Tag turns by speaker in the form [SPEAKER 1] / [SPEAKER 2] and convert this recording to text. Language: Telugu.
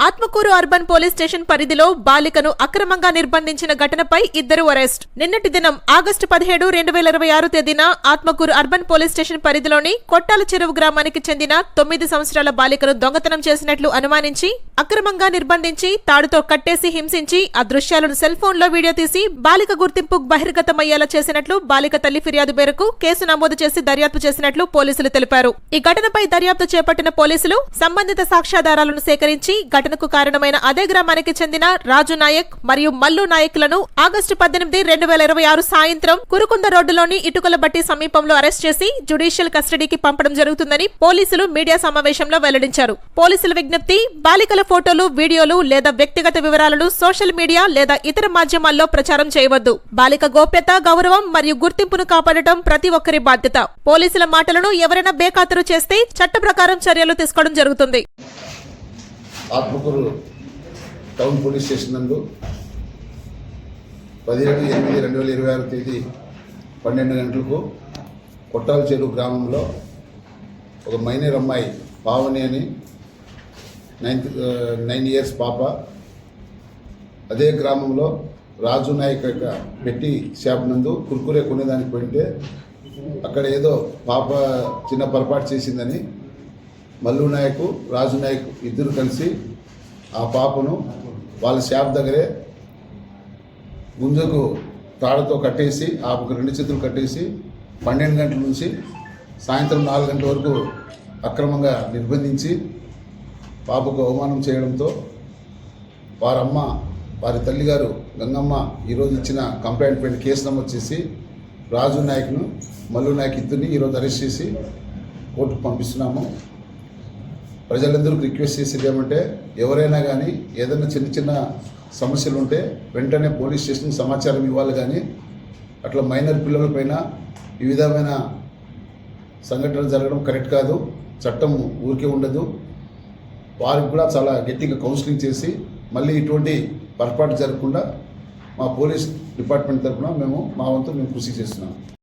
[SPEAKER 1] ఆత్మకూరు అర్బన్ పోలీస్ స్టేషన్ పరిధిలో బాలికను అక్రమంగా నిర్బంధించిన ఘటనపై ఇద్దరు అరెస్ట్. నిన్నటి దినం ఆగస్టు 17, 2026 తేదీన ఆత్మకూరు అర్బన్ పోలీస్ స్టేషన్ పరిధిలోని కొట్టాల చెరువు గ్రామానికి చెందిన 9 సంవత్సరాల బాలికను దొంగతనం చేసినట్లు అనుమానించి అక్రమంగా నిర్బంధించి తాడుతో కట్టేసి హింసించి ఆ దృశ్యాలను సెల్ ఫోన్ లో వీడియో తీసి బాలిక గుర్తింపు బహిర్గతమయ్యేలా చేసినట్లు బాలిక తల్లి ఫిర్యాదు మేరకు కేసు నమోదు చేసి దర్యాప్తు చేసినట్లు పోలీసులు తెలిపారు. ఈ ఘటనపై దర్యాప్తు చేపట్టిన పోలీసులు సంబంధిత సాక్ష్యాధారాలను సేకరించి ఘటనకు కారణమైన అదే గ్రామానికి చెందిన రాజు నాయక్ మరియు మల్లు నాయక్లను ఆగస్టు 18, 2026 సాయంత్రం కురుకుంద రోడ్డులోని ఇటుకల బట్టి సమీపంలో అరెస్ట్ చేసి జ్యుడిషియల్ కస్టడీకి పంపడం జరుగుతుందని పోలీసులు మీడియా సమావేశంలో వెల్లడించారు. పోలీసుల విజ్ఞప్తి: బాలికల ఫోటోలు, వీడియోలు లేదా వ్యక్తిగత వివరాలను సోషల్ మీడియా లేదా ఇతర మాధ్యమాల్లో ప్రచారం చేయవద్దు. బాలిక గోప్యత, గౌరవం మరియు గుర్తింపును కాపాడటం ప్రతి ఒక్కరి బాధ్యత. పోలీసుల మాటలను ఎవరైనా బేఖాతరు చేస్తే చట్ట ప్రకారం చర్యలు తీసుకోవడం జరుగుతుంది.
[SPEAKER 2] ఆత్మకూరు టౌన్ పోలీస్ స్టేషన్ నందు 17/8/2026 తేదీ 12 గంటలకు కొట్టాల చెరువు గ్రామంలో ఒక మైనర్ అమ్మాయి పావని అని 9 ఇయర్స్ పాప అదే గ్రామంలో రాజు నాయక్ యొక్క పెట్టి షాప్ నందు కుర్కురే కొనేదానికి పోయింటే అక్కడ ఏదో పాప చిన్న పొరపాటు చేసిందని మల్లు నాయక్, రాజు నాయక్ ఇద్దరు కలిసి ఆ పాపను వాళ్ళ షాప్ దగ్గరే గుంజకు తాడుతో కట్టేసి ఆమెకు 2 చేతులు కట్టేసి 12 గంటల నుంచి సాయంత్రం 4 గంటల వరకు అక్రమంగా నిర్బంధించి పాపకు అవమానం చేయడంతో వారి తల్లిగారు గంగమ్మ ఈరోజు ఇచ్చిన కంప్లైంట్ పైన కేసు నమోదు చేసి రాజు నాయక్ను, మల్లు నాయక్ ఇద్దరిని ఈరోజు అరెస్ట్ చేసి కోర్టుకు పంపిస్తున్నాము. ప్రజలందరికీ రిక్వెస్ట్ చేసేది ఏమంటే, ఎవరైనా కానీ ఏదైనా చిన్న చిన్న సమస్యలు ఉంటే వెంటనే పోలీస్ స్టేషన్కి సమాచారం ఇవ్వాలి. కానీ అట్లా మైనర్ పిల్లలపైన ఈ విధమైన సంఘటనలు జరగడం కరెక్ట్ కాదు. చట్టం ఊరికే ఉండదు. వారికి కూడా చాలా గట్టిగా కౌన్సిలింగ్ చేసి మళ్ళీ ఇటువంటి పొరపాటు జరగకుండా మా పోలీస్ డిపార్ట్మెంట్ తరఫున మా వంతు కృషి చేస్తున్నాం.